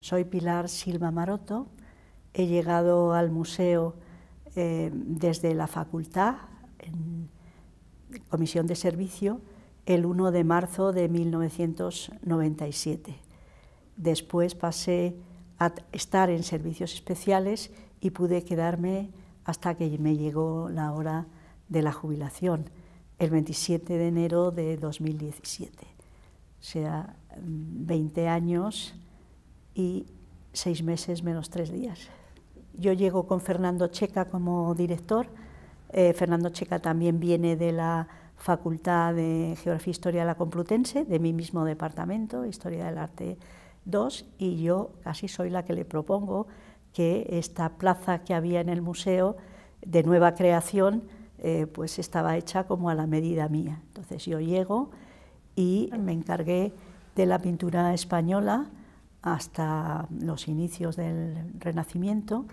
Soy Pilar Silva Maroto, he llegado al museo desde la facultad, en comisión de servicio, el 1 de marzo de 1997. Después pasé a estar en servicios especiales y pude quedarme hasta que me llegó la hora de la jubilación, el 27 de enero de 2017. O sea, 20 años y 6 meses menos 3 días. Yo llego con Fernando Checa como director. Fernando Checa también viene de la Facultad de Geografía e Historia de la Complutense, de mi mismo departamento, Historia del Arte 2, y yo casi soy la que le propongo que esta plaza que había en el museo de nueva creación pues estaba hecha como a la medida mía. Entonces yo llego y me encargué de la pintura española hasta los inicios del Renacimiento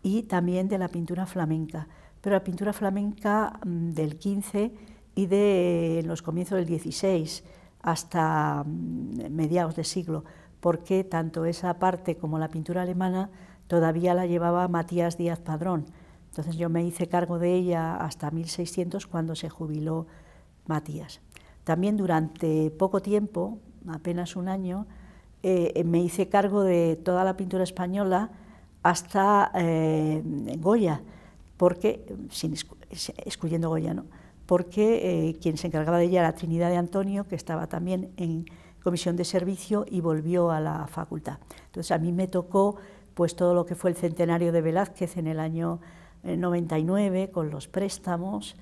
y también de la pintura flamenca, pero la pintura flamenca del 15 y de los comienzos del 16 hasta mediados de siglo, porque tanto esa parte como la pintura alemana todavía la llevaba Matías Díaz Padrón. Entonces yo me hice cargo de ella hasta 1600, cuando se jubiló Matías. También durante poco tiempo, apenas un año, me hice cargo de toda la pintura española hasta Goya, porque, excluyendo Goya, ¿no? Porque quien se encargaba de ella era Trinidad de Antonio, que estaba también en comisión de servicio y volvió a la facultad. Entonces a mí me tocó pues todo lo que fue el centenario de Velázquez en el año 99, con los préstamos,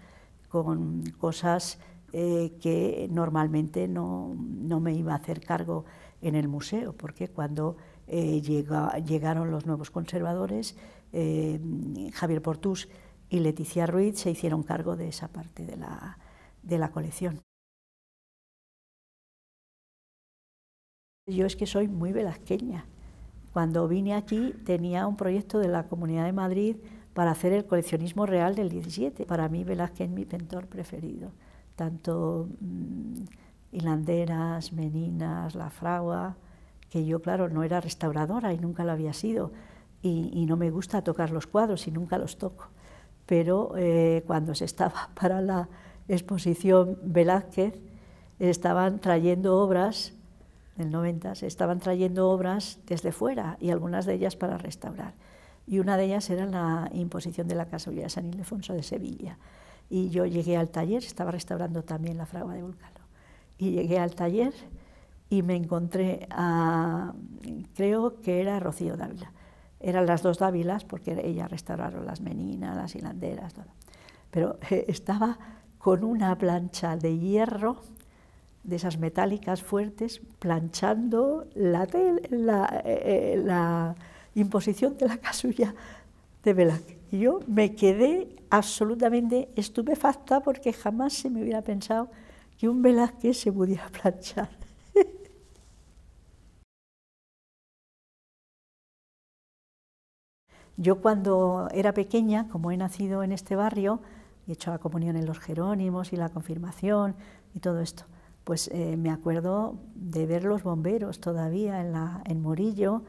con cosas que normalmente no me iba a hacer cargo en el museo, porque cuando llegaron los nuevos conservadores, Javier Portús y Leticia Ruiz se hicieron cargo de esa parte de la colección. Yo es que soy muy velazqueña. Cuando vine aquí tenía un proyecto de la Comunidad de Madrid para hacer el coleccionismo real del 17. Para mí Velázquez es mi pintor preferido, tanto hilanderas, meninas, la fragua, que yo, claro, no era restauradora y nunca lo había sido, y no me gusta tocar los cuadros y nunca los toco, pero cuando se estaba para la exposición Velázquez, estaban trayendo obras, del 90, se estaban trayendo obras desde fuera, y algunas de ellas para restaurar, y una de ellas era la imposición de la Casulla de San Ildefonso de Sevilla, y yo llegué al taller, estaba restaurando también la fragua de Vulcano, y llegué al taller y me encontré a, creo que era Rocío Dávila, eran las dos Dávilas, porque ellas restauraron las meninas, las hilanderas, todo. Pero estaba con una plancha de hierro, de esas metálicas fuertes, planchando la imposición de la Casulla de Velázquez. Y yo me quedé absolutamente estupefacta, porque jamás se me hubiera pensado que un Velázquez se pudiera planchar. Yo cuando era pequeña, como he nacido en este barrio, he hecho la comunión en los Jerónimos y la confirmación y todo esto, pues me acuerdo de ver los bomberos todavía en Murillo,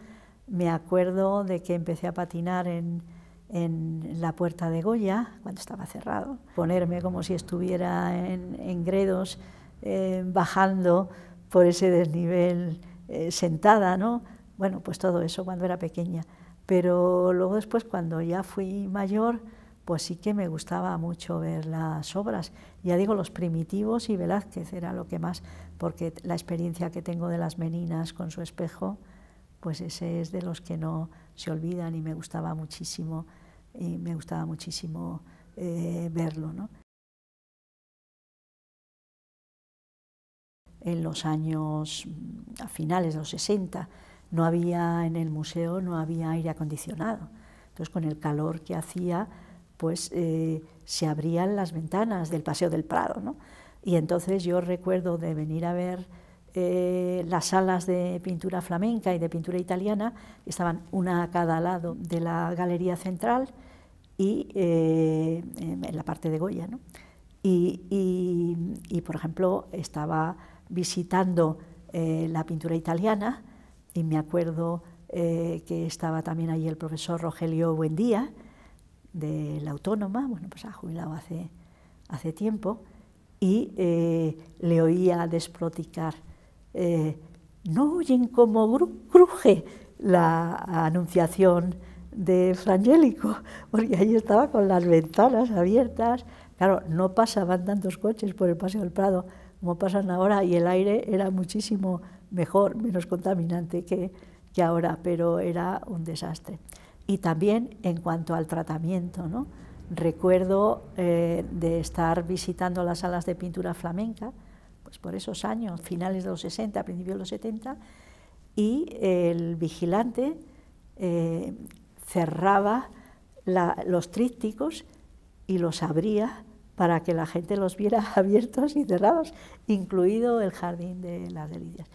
me acuerdo de que empecé a patinar en la Puerta de Goya, cuando estaba cerrado, ponerme como si estuviera en Gredos, bajando por ese desnivel sentada, ¿no? Bueno, pues todo eso cuando era pequeña. Pero luego después, cuando ya fui mayor, pues sí que me gustaba mucho ver las obras. Ya digo, los primitivos y Velázquez era lo que más, porque la experiencia que tengo de las meninas con su espejo, pues ese es de los que no se olvidan, y me gustaba muchísimo, verlo, ¿no? En los años, a finales de los 60, no había en el museo, no había aire acondicionado. Entonces, con el calor que hacía, pues se abrían las ventanas del Paseo del Prado, ¿no? Y entonces yo recuerdo de venir a ver las salas de pintura flamenca y de pintura italiana, estaban una a cada lado de la galería central y en la parte de Goya, ¿no? Y por ejemplo, estaba visitando la pintura italiana, y me acuerdo que estaba también allí el profesor Rogelio Buendía, de la Autónoma, bueno, pues ha jubilado hace tiempo, y le oía desproticar, ¿no oyen cómo cruje la anunciación de Frangélico? Porque ahí estaba con las ventanas abiertas, claro, no pasaban tantos coches por el Paseo del Prado como pasan ahora, y el aire era muchísimo mejor, menos contaminante que ahora, pero era un desastre. Y también en cuanto al tratamiento, ¿no? Recuerdo de estar visitando las salas de pintura flamenca, pues por esos años, finales de los 60, principios de los 70, y el vigilante cerraba los trípticos y los abría para que la gente los viera abiertos y cerrados, incluido el Jardín de las Delicias.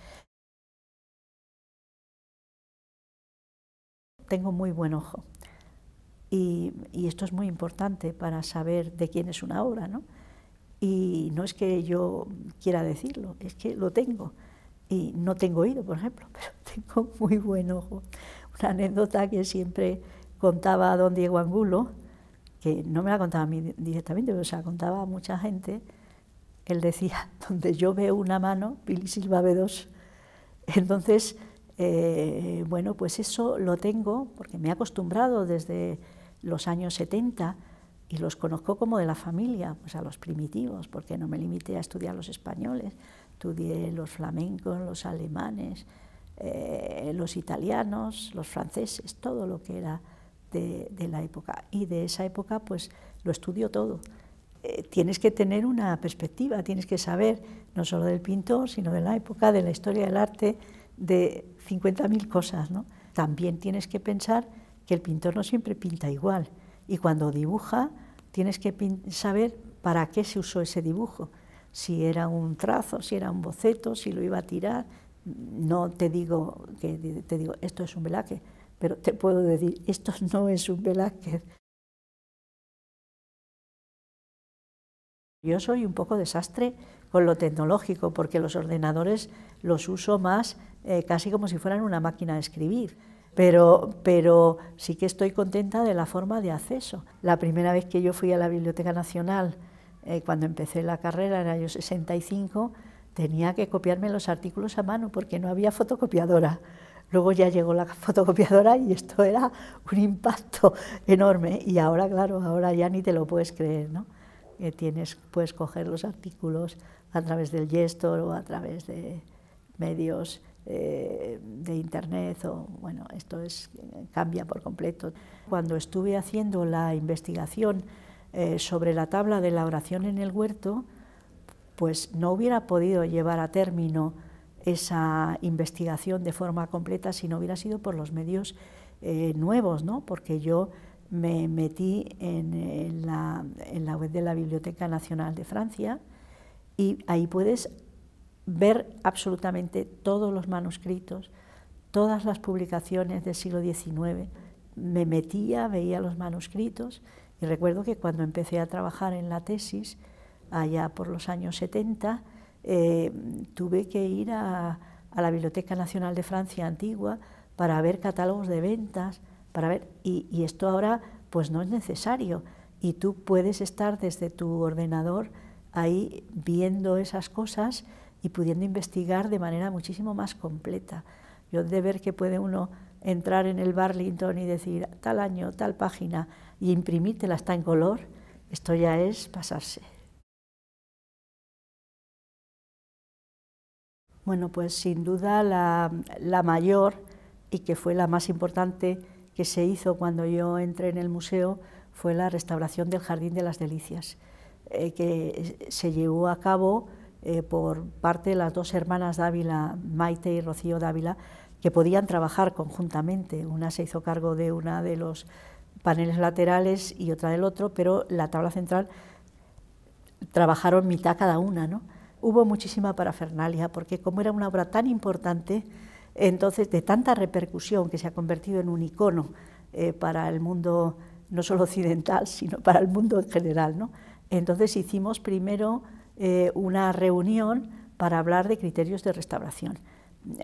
Tengo muy buen ojo y esto es muy importante para saber de quién es una obra, ¿no? Y no es que yo quiera decirlo, es que lo tengo. Y no tengo oído, por ejemplo, pero tengo muy buen ojo. Una anécdota que siempre contaba don Diego Angulo, que no me la contaba a mí directamente, pero se la contaba a mucha gente. Él decía, donde yo veo una mano, Pili Silva ve dos. Entonces, bueno, pues eso lo tengo porque me he acostumbrado desde los años 70 y los conozco como de la familia, pues a los primitivos, porque no me limité a estudiar los españoles, estudié los flamencos, los alemanes, los italianos, los franceses, todo lo que era de la época. Y de esa época pues lo estudio todo. Tienes que tener una perspectiva, tienes que saber no solo del pintor, sino de la época, de la historia del arte, de 50.000 cosas, ¿no? También tienes que pensar que el pintor no siempre pinta igual, y cuando dibuja tienes que saber para qué se usó ese dibujo, si era un trazo, si era un boceto, si lo iba a tirar. No te digo esto es un Velázquez, pero te puedo decir esto no es un Velázquez. Yo soy un poco desastre con lo tecnológico, porque los ordenadores los uso más casi como si fueran una máquina de escribir, pero sí que estoy contenta de la forma de acceso. La primera vez que yo fui a la Biblioteca Nacional, cuando empecé la carrera en el año 65, tenía que copiarme los artículos a mano porque no había fotocopiadora. Luego ya llegó la fotocopiadora y esto era un impacto enorme, y ahora, claro, ahora ya ni te lo puedes creer, ¿no? Puedes coger los artículos a través del Gestor o a través de medios de internet, o bueno, esto cambia por completo. Cuando estuve haciendo la investigación sobre la tabla de la oración en el huerto, pues no hubiera podido llevar a término esa investigación de forma completa si no hubiera sido por los medios nuevos, ¿no? Porque yo me metí en la web de la Biblioteca Nacional de Francia, y ahí puedes ver absolutamente todos los manuscritos, todas las publicaciones del siglo XIX. Me metía, veía los manuscritos, y recuerdo que cuando empecé a trabajar en la tesis, allá por los años 70, tuve que ir a la Biblioteca Nacional de Francia antigua para ver catálogos de ventas, y esto ahora pues no es necesario, y tú puedes estar desde tu ordenador ahí viendo esas cosas y pudiendo investigar de manera muchísimo más completa. Yo de ver que puede uno entrar en el Burlington y decir tal año, tal página, y imprimírtela, está en color, esto ya es pasarse. Bueno, pues sin duda la mayor, y que fue la más importante que se hizo cuando yo entré en el museo, fue la restauración del Jardín de las Delicias, que se llevó a cabo por parte de las dos hermanas Dávila, Maite y Rocío Dávila, que podían trabajar conjuntamente. Una se hizo cargo de una de los paneles laterales y otra del otro, pero la tabla central trabajaron mitad cada una, ¿no? Hubo muchísima parafernalia, porque como era una obra tan importante, entonces de tanta repercusión, que se ha convertido en un icono para el mundo no solo occidental, sino para el mundo en general, ¿no? Entonces hicimos primero una reunión para hablar de criterios de restauración.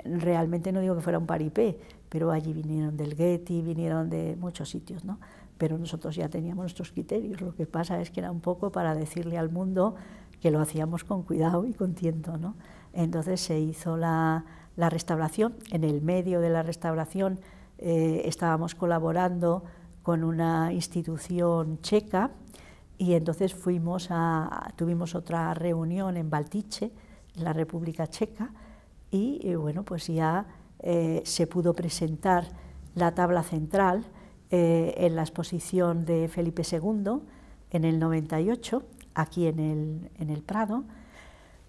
realmente no digo que fuera un paripé, pero allí vinieron del Getty, vinieron de muchos sitios, ¿no? Pero nosotros ya teníamos nuestros criterios, lo que pasa es que era un poco para decirle al mundo que lo hacíamos con cuidado y con tiento, ¿no? Entonces se hizo la restauración. En el medio de la restauración estábamos colaborando con una institución checa y entonces tuvimos otra reunión en Valtice, en la República Checa, y bueno, pues ya se pudo presentar la tabla central en la exposición de Felipe II en el 98, aquí en el Prado,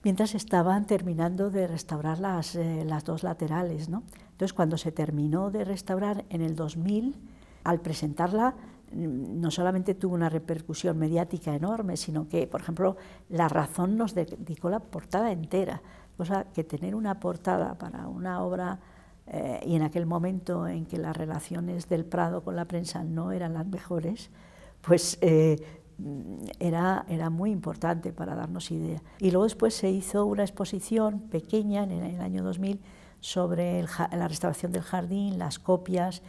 mientras estaban terminando de restaurar las dos laterales, ¿no? Entonces, cuando se terminó de restaurar en el 2000, al presentarla, no solamente tuvo una repercusión mediática enorme, sino que, por ejemplo, La Razón nos dedicó la portada entera, cosa que tener una portada para una obra, y en aquel momento en que las relaciones del Prado con la prensa no eran las mejores, pues era muy importante para darnos idea. Y luego después se hizo una exposición pequeña en el año 2000 sobre la restauración del jardín, las copias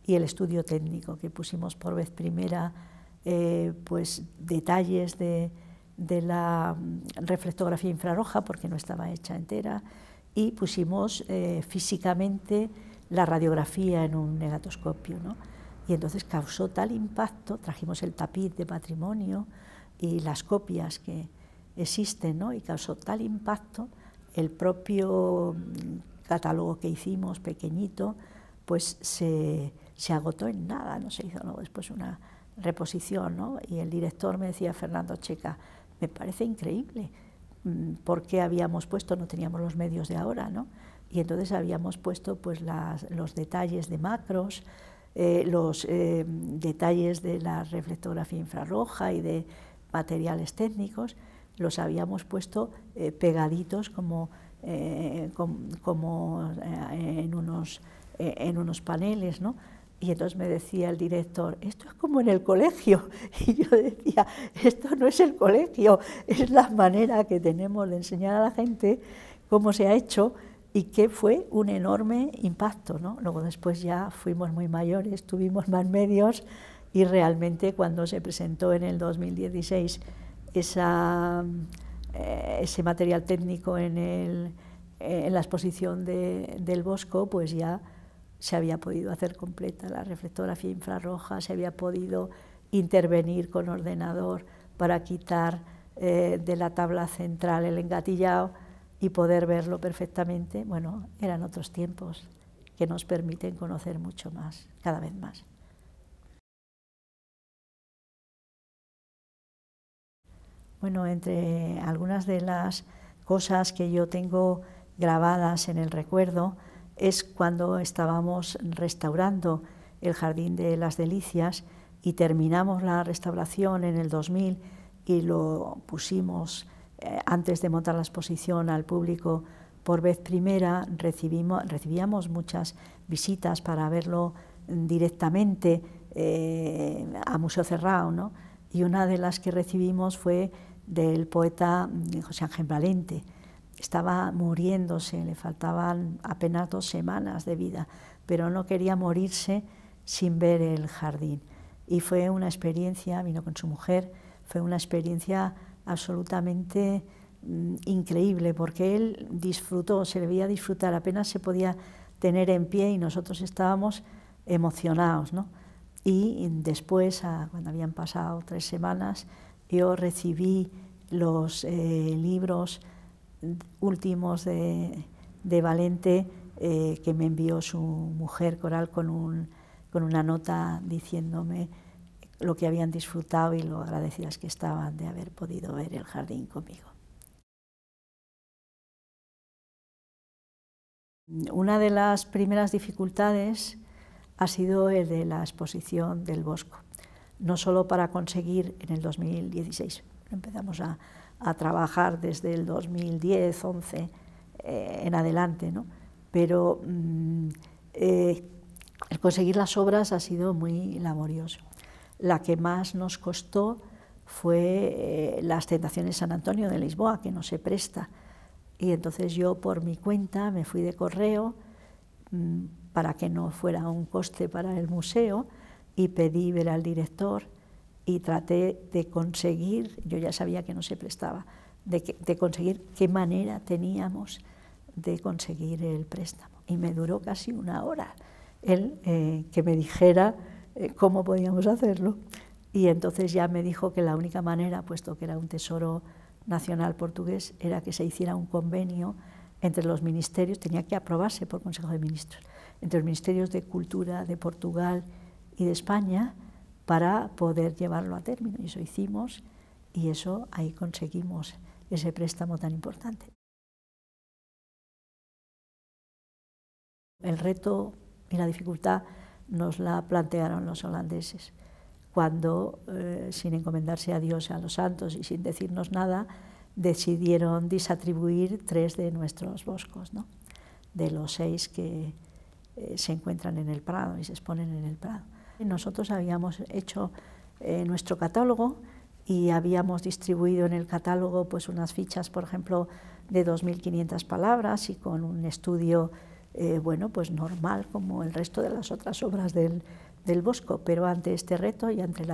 y el estudio técnico, que pusimos por vez primera pues detalles de la reflectografía infrarroja, porque no estaba hecha entera, y pusimos físicamente la radiografía en un negatoscopio, ¿no? Y entonces causó tal impacto, trajimos el tapiz de patrimonio y las copias que existen, ¿no? Y causó tal impacto, el propio catálogo que hicimos, pequeñito, pues se agotó en nada, no se hizo después una reposición, ¿no? Y el director me decía, Fernando Checa, me parece increíble, porque habíamos puesto, no teníamos los medios de ahora, ¿no? Y entonces habíamos puesto pues los detalles de macros, los detalles de la reflectografía infrarroja y de materiales técnicos, los habíamos puesto pegaditos como en unos paneles, ¿no? Y entonces me decía el director, esto es como en el colegio. Y yo decía, esto no es el colegio, es la manera que tenemos de enseñar a la gente cómo se ha hecho, y que fue un enorme impacto, ¿no? Luego después ya fuimos muy mayores, tuvimos más medios, y realmente cuando se presentó en el 2016 ese material técnico en la exposición del Bosco, pues ya se había podido hacer completa la reflectografía infrarroja, se había podido intervenir con ordenador para quitar de la tabla central el engatillado y poder verlo perfectamente. Bueno, eran otros tiempos que nos permiten conocer mucho más, cada vez más. Bueno, entre algunas de las cosas que yo tengo grabadas en el recuerdo es cuando estábamos restaurando el Jardín de las Delicias y terminamos la restauración en el 2000 y lo pusimos antes de montar la exposición al público por vez primera. Recibíamos muchas visitas para verlo directamente a museo cerrado, ¿no? Y una de las que recibimos fue del poeta José Ángel Valente. Estaba muriéndose, le faltaban apenas 2 semanas de vida, pero no quería morirse sin ver el jardín. Y fue una experiencia, vino con su mujer, fue una experiencia absolutamente increíble, porque él disfrutó, se le veía disfrutar, apenas se podía tener en pie y nosotros estábamos emocionados, ¿no? Y después, cuando habían pasado 3 semanas, yo recibí los libros últimos de Valente que me envió su mujer, Coral, con una nota diciéndome lo que habían disfrutado y lo agradecidas que estaban de haber podido ver el jardín conmigo. Una de las primeras dificultades ha sido el de la exposición del Bosco, no solo para conseguir en el 2016, empezamos a trabajar desde el 2010, 11 en adelante, ¿no? Pero el conseguir las obras ha sido muy laborioso. La que más nos costó fue las Tentaciones de San Antonio de Lisboa, que no se presta. Y entonces yo por mi cuenta me fui de correo para que no fuera un coste para el museo y pedí ver al director y traté de conseguir, yo ya sabía que no se prestaba, de conseguir qué manera teníamos de conseguir el préstamo. Y me duró casi una hora él que me dijera cómo podíamos hacerlo. Y entonces ya me dijo que la única manera, puesto que era un tesoro nacional portugués, era que se hiciera un convenio entre los ministerios, tenía que aprobarse por Consejo de Ministros, entre los ministerios de Cultura de Portugal y de España para poder llevarlo a término. Y eso hicimos, y eso ahí conseguimos ese préstamo tan importante. El reto y la dificultad nos la plantearon los holandeses, cuando, sin encomendarse a Dios y a los santos y sin decirnos nada, decidieron desatribuir 3 de nuestros boscos, ¿no?, de los 6 que se encuentran en el Prado y se exponen en el Prado. Nosotros habíamos hecho nuestro catálogo y habíamos distribuido en el catálogo pues unas fichas, por ejemplo, de 2.500 palabras y con un estudio bueno, pues normal como el resto de las otras obras del Bosco, pero ante este reto y ante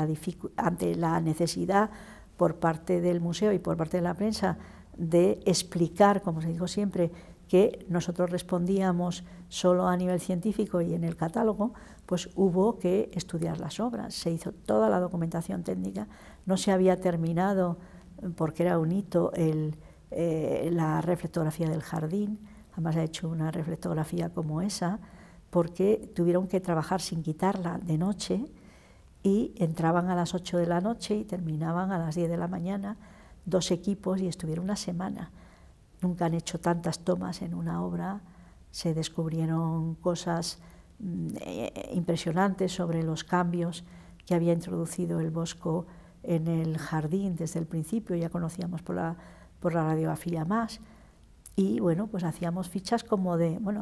la necesidad por parte del museo y por parte de la prensa de explicar, como se dijo siempre, que nosotros respondíamos solo a nivel científico y en el catálogo, pues hubo que estudiar las obras. Se hizo toda la documentación técnica, no se había terminado, porque era un hito, la reflectografía del jardín. Jamás ha hecho una reflectografía como esa, porque tuvieron que trabajar sin quitarla de noche y entraban a las 8 de la noche y terminaban a las 10 de la mañana, 2 equipos, y estuvieron una semana. Nunca han hecho tantas tomas en una obra, se descubrieron cosas impresionantes sobre los cambios que había introducido el Bosco en el jardín desde el principio, ya conocíamos por la radiografía más. Y bueno, pues hacíamos fichas como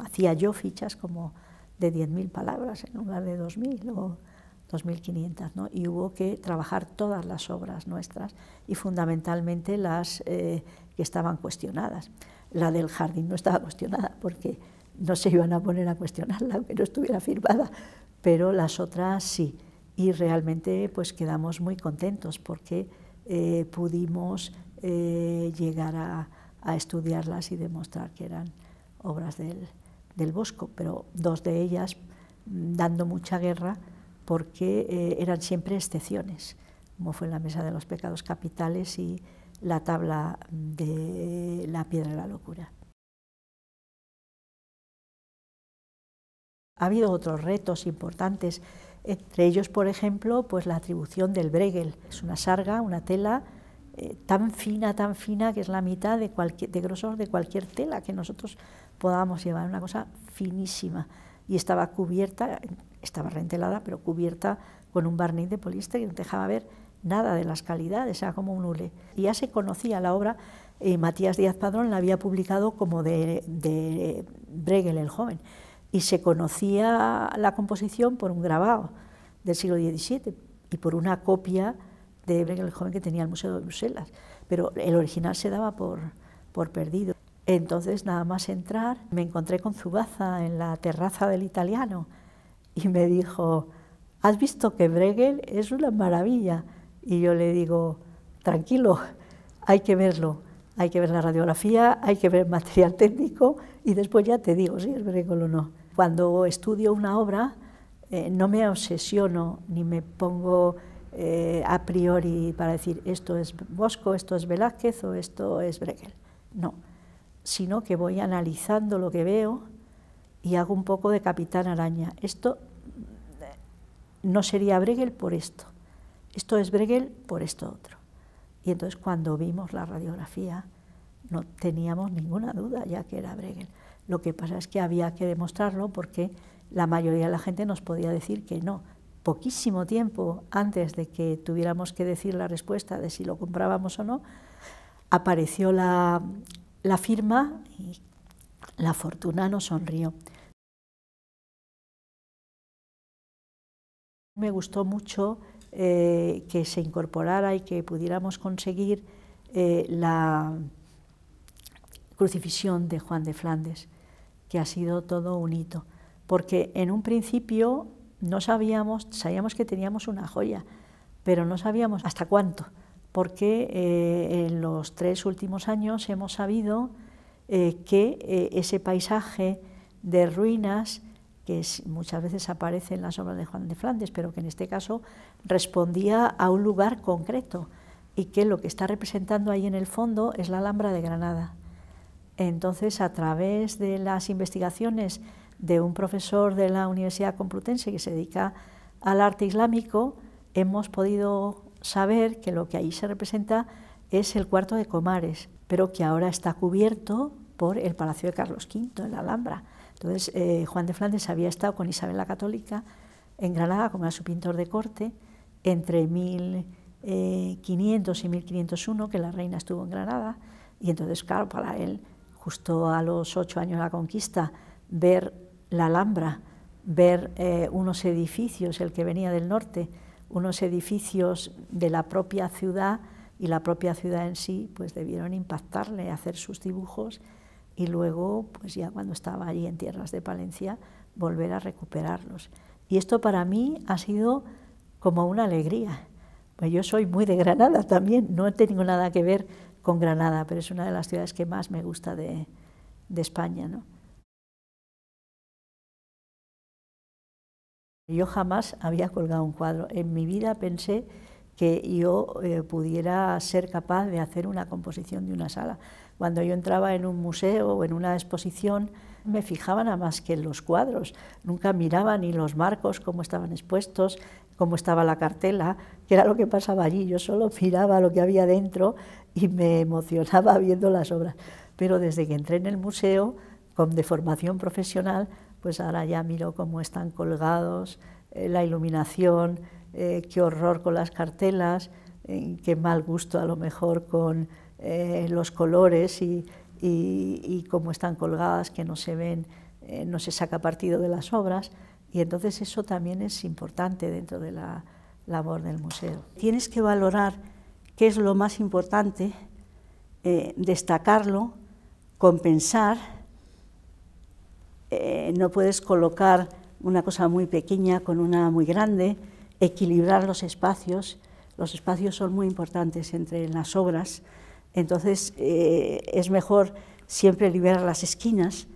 hacía yo fichas como de 10.000 palabras en lugar de 2.000 o 2.500, ¿no? Y hubo que trabajar todas las obras nuestras y fundamentalmente las que estaban cuestionadas. La del jardín no estaba cuestionada porque no se iban a poner a cuestionarla aunque no estuviera firmada, pero las otras sí. Y realmente pues quedamos muy contentos porque pudimos llegar a estudiarlas y demostrar que eran obras del Bosco, pero 2 de ellas dando mucha guerra porque eran siempre excepciones, como fue la Mesa de los Pecados Capitales y la tabla de la Piedra de la Locura. Ha habido otros retos importantes, entre ellos, por ejemplo, pues la atribución del Bruegel. Es una sarga, una tela tan fina, que es la mitad de grosor de cualquier tela que nosotros podamos llevar, una cosa finísima, y estaba cubierta, estaba reentelada, pero cubierta con un barniz de poliéster que no dejaba ver nada de las calidades, era como un hule. Y ya se conocía la obra, Matías Díaz Padrón la había publicado como de Bruegel el Joven, y se conocía la composición por un grabado del siglo XVII y por una copia de Bruegel el Joven que tenía el Museo de Bruselas, pero el original se daba por perdido. Entonces, nada más entrar, me encontré con Zubaza en la terraza del Italiano y me dijo: ¿has visto que Bruegel es una maravilla? Y yo le digo: tranquilo, hay que verlo, hay que ver la radiografía, hay que ver material técnico y después ya te digo si es Bruegel o no. Cuando estudio una obra no me obsesiono ni me pongo a priori para decir esto es Bosco, esto es Velázquez o esto es Bruegel, no, sino que voy analizando lo que veo y hago un poco de Capitán Araña. Esto no sería Bruegel por esto es Bruegel por esto otro. Y entonces cuando vimos la radiografía no teníamos ninguna duda ya que era Bruegel. Lo que pasa es que había que demostrarlo porque la mayoría de la gente nos podía decir que no. Poquísimo tiempo antes de que tuviéramos que decir la respuesta de si lo comprábamos o no, apareció la firma y la fortuna nos sonrió. Me gustó mucho que se incorporara y que pudiéramos conseguir crucifixión de Juan de Flandes, que ha sido todo un hito, porque en un principio no sabíamos que teníamos una joya, pero no sabíamos hasta cuánto, porque en los 3 últimos años hemos sabido que ese paisaje de ruinas, que muchas veces aparece en las obras de Juan de Flandes, pero que en este caso respondía a un lugar concreto, y que lo que está representando ahí en el fondo es la Alhambra de Granada. Entonces, a través de las investigaciones de un profesor de la Universidad Complutense que se dedica al arte islámico, hemos podido saber que lo que ahí se representa es el cuarto de Comares, pero que ahora está cubierto por el Palacio de Carlos V en la Alhambra. Entonces, Juan de Flandes había estado con Isabel la Católica en Granada, como era su pintor de corte, entre 1500 y 1501, que la reina estuvo en Granada, y entonces, claro, para él, justo a los 8 años de la conquista, ver la Alhambra, ver unos edificios, el que venía del norte, unos edificios de la propia ciudad, y la propia ciudad en sí, pues debieron impactarle, hacer sus dibujos, y luego, pues ya cuando estaba allí en tierras de Palencia, volver a recuperarlos. Y esto para mí ha sido como una alegría. Pues yo soy muy de Granada también, no tengo nada que ver con Granada, pero es una de las ciudades que más me gusta de España, ¿no? Yo jamás había colgado un cuadro. En mi vida pensé que yo pudiera ser capaz de hacer una composición de una sala. Cuando yo entraba en un museo o en una exposición, me fijaba nada más que en los cuadros, nunca miraba ni los marcos, cómo estaban expuestos, cómo estaba la cartela, qué era lo que pasaba allí. Yo solo miraba lo que había dentro y me emocionaba viendo las obras. Pero desde que entré en el museo, de formación profesional, pues ahora ya miro cómo están colgados, la iluminación, qué horror con las cartelas, qué mal gusto a lo mejor con los colores y cómo están colgadas, que no se ven, no se saca partido de las obras, y entonces eso también es importante dentro de la labor del museo. Tienes que valorar qué es lo más importante, destacarlo, compensar. No puedes colocar una cosa muy pequeña con una muy grande, equilibrar los espacios son muy importantes entre las obras, entonces es mejor siempre liberar las esquinas,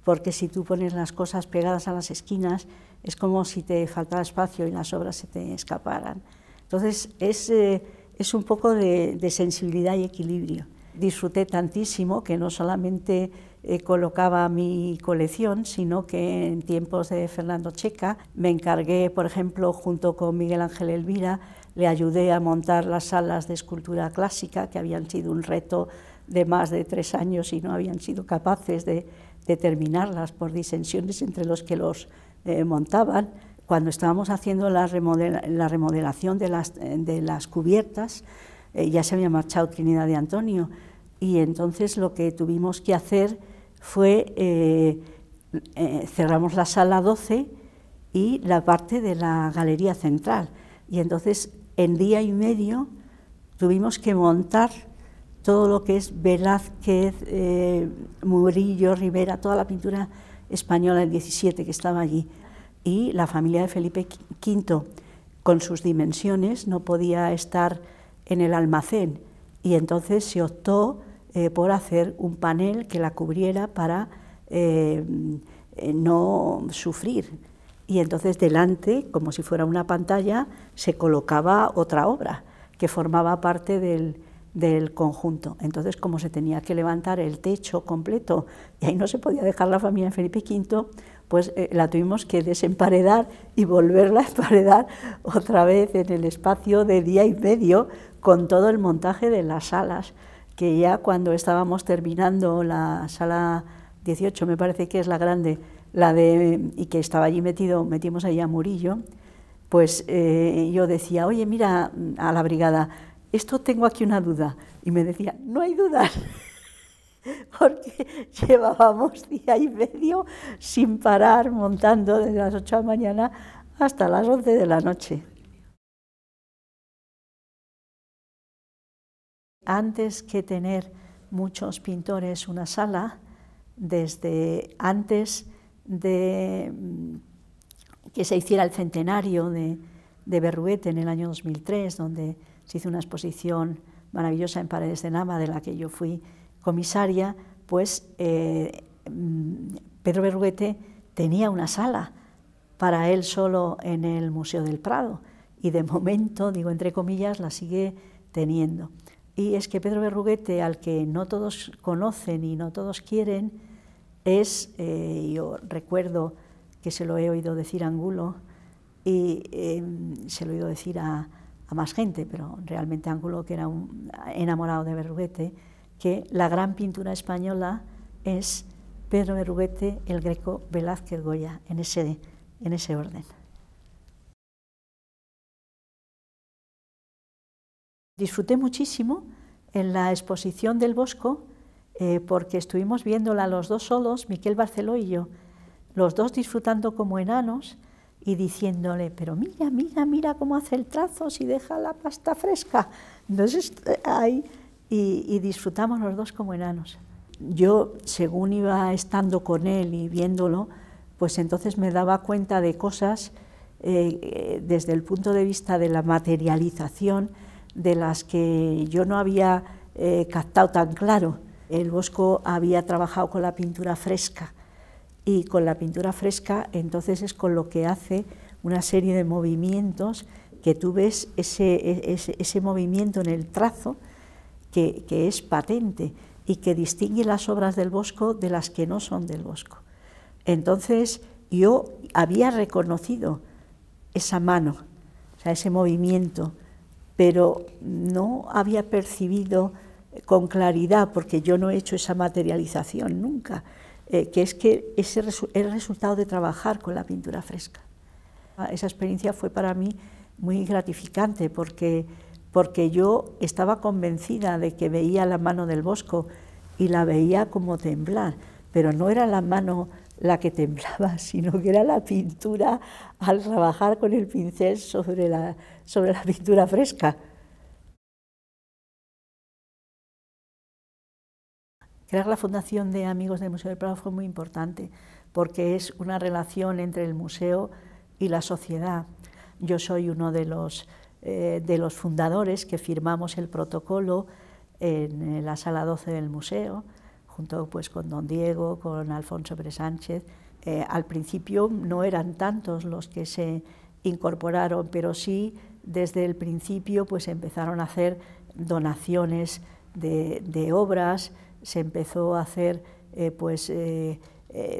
porque si tú pones las cosas pegadas a las esquinas es como si te faltara espacio y las obras se te escaparan. Entonces es un poco de sensibilidad y equilibrio. Disfruté tantísimo que no solamente colocaba mi colección, sino que en tiempos de Fernando Checa me encargué, por ejemplo, junto con Miguel Ángel Elvira, le ayudé a montar las salas de escultura clásica, que habían sido un reto de más de 3 años y no habían sido capaces de terminarlas por disensiones entre los que los montaban. Cuando estábamos haciendo la remodelación de las cubiertas, ya se había marchado Trinidad de Antonio, y entonces lo que tuvimos que hacer fue cerramos la sala 12 y la parte de la galería central, y entonces en día y medio tuvimos que montar todo lo que es Velázquez, Murillo, Rivera, toda la pintura española del 17 que estaba allí, y la familia de Felipe V con sus dimensiones no podía estar en el almacén, y entonces se optó por hacer un panel que la cubriera para no sufrir, y entonces delante, como si fuera una pantalla, se colocaba otra obra que formaba parte del conjunto. Entonces, como se tenía que levantar el techo completo y ahí no se podía dejar la familia de Felipe V, pues la tuvimos que desemparedar y volverla a emparedar otra vez en el espacio de día y medio, con todo el montaje de las salas, que ya cuando estábamos terminando la sala 18, me parece que es la grande, y que estaba allí metimos ahí a Murillo, pues yo decía, oye, mira, a la brigada, esto tengo aquí una duda, y me decía, no hay dudas, porque llevábamos día y medio sin parar montando desde las 8 de la mañana hasta las 11 de la noche. Antes que tener muchos pintores una sala desde antes de que se hiciera el centenario de Berruguete en el año 2003, donde se hizo una exposición maravillosa en Paredes de Nama, de la que yo fui comisaria. Pues Pedro Berruguete tenía una sala para él solo en el Museo del Prado, y de momento, digo entre comillas, la sigue teniendo. Y es que Pedro Berruguete, al que no todos conocen y no todos quieren, es, yo recuerdo que se lo he oído decir a Angulo, y se lo he oído decir a más gente, pero realmente Angulo, que era un enamorado de Berruguete, que la gran pintura española es Pedro Berruguete, El Greco, Velázquez, Goya, en ese orden. Disfruté muchísimo en la exposición del Bosco, porque estuvimos viéndola los dos solos, Miquel Barceló y yo, los dos disfrutando como enanos y diciéndole, pero mira, mira, mira cómo hace el trazo, si deja la pasta fresca. Entonces, ahí, y disfrutamos los dos como enanos. Yo, según iba estando con él y viéndolo, pues entonces me daba cuenta de cosas desde el punto de vista de la materialización, de las que yo no había captado tan claro. El Bosco había trabajado con la pintura fresca, y con la pintura fresca entonces es con lo que hace una serie de movimientos que tú ves ese movimiento en el trazo que es patente y que distingue las obras del Bosco de las que no son del Bosco. Entonces yo había reconocido esa mano, o sea, ese movimiento, pero no había percibido con claridad, porque yo no he hecho esa materialización nunca, que es que ese es el resultado de trabajar con la pintura fresca. Esa experiencia fue para mí muy gratificante, porque yo estaba convencida de que veía la mano del Bosco y la veía como temblar, pero no era la mano la que temblaba, sino que era la pintura al trabajar con el pincel sobre la pintura fresca. Crear la Fundación de Amigos del Museo del Prado fue muy importante, porque es una relación entre el museo y la sociedad. Yo soy uno de los fundadores que firmamos el protocolo en la sala 12 del museo, junto pues con don Diego, con Alfonso Pérez Sánchez. Al principio no eran tantos los que se incorporaron, pero sí desde el principio pues empezaron a hacer donaciones de obras, se empezó a hacer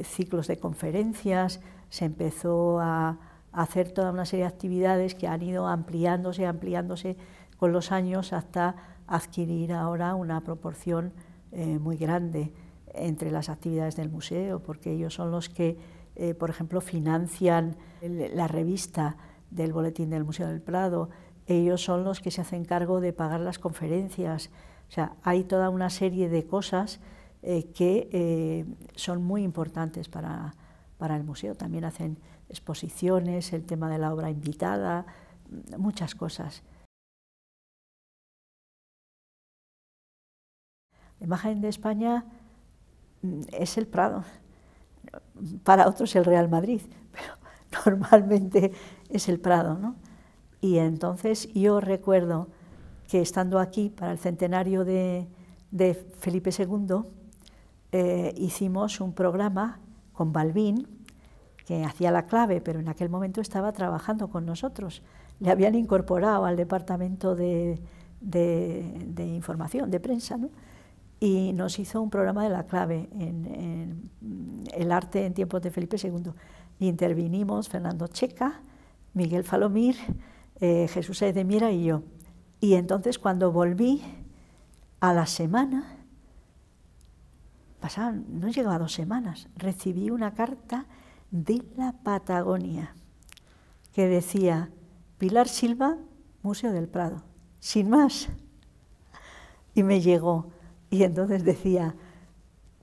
ciclos de conferencias, se empezó a hacer toda una serie de actividades que han ido ampliándose con los años hasta adquirir ahora una proporción muy grande entre las actividades del museo, porque ellos son los que, por ejemplo, financian la revista del Boletín del Museo del Prado, ellos son los que se hacen cargo de pagar las conferencias. O sea, hay toda una serie de cosas que son muy importantes para el museo. También hacen exposiciones, el tema de la obra invitada, muchas cosas. La imagen de España es el Prado, para otros el Real Madrid, pero normalmente es el Prado, ¿no? Y entonces yo recuerdo que estando aquí para el centenario de Felipe II, hicimos un programa con Balbín, que hacía la clave, pero en aquel momento estaba trabajando con nosotros. Le habían incorporado al departamento de información, de prensa, ¿no? Y nos hizo un programa de la clave en el arte en tiempos de Felipe II. Y intervinimos Fernando Checa, Miguel Falomir, Jesús Sáez de Miera y yo. Y entonces cuando volví, a la semana, no llegaba a 2 semanas, recibí una carta de la Patagonia que decía Pilar Silva, Museo del Prado, sin más. Y me llegó, y entonces decía,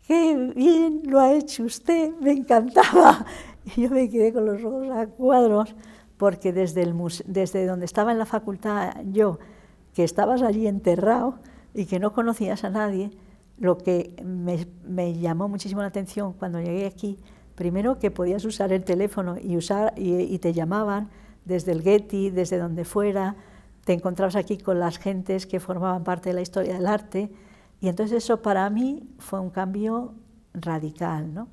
¡qué bien lo ha hecho usted! Me encantaba. Y yo me quedé con los ojos a cuadros, porque desde donde estaba en la facultad yo, que estabas allí enterrado y que no conocías a nadie, lo que me llamó muchísimo la atención cuando llegué aquí, primero que podías usar el teléfono y te llamaban desde el Getty, desde donde fuera, te encontrabas aquí con las gentes que formaban parte de la historia del arte, y entonces eso para mí fue un cambio radical, ¿no?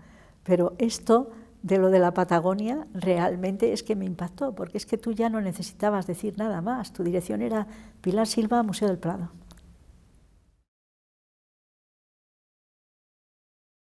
Pero esto de lo de la Patagonia realmente es que me impactó, porque es que tú ya no necesitabas decir nada más, tu dirección era Pilar Silva, Museo del Prado.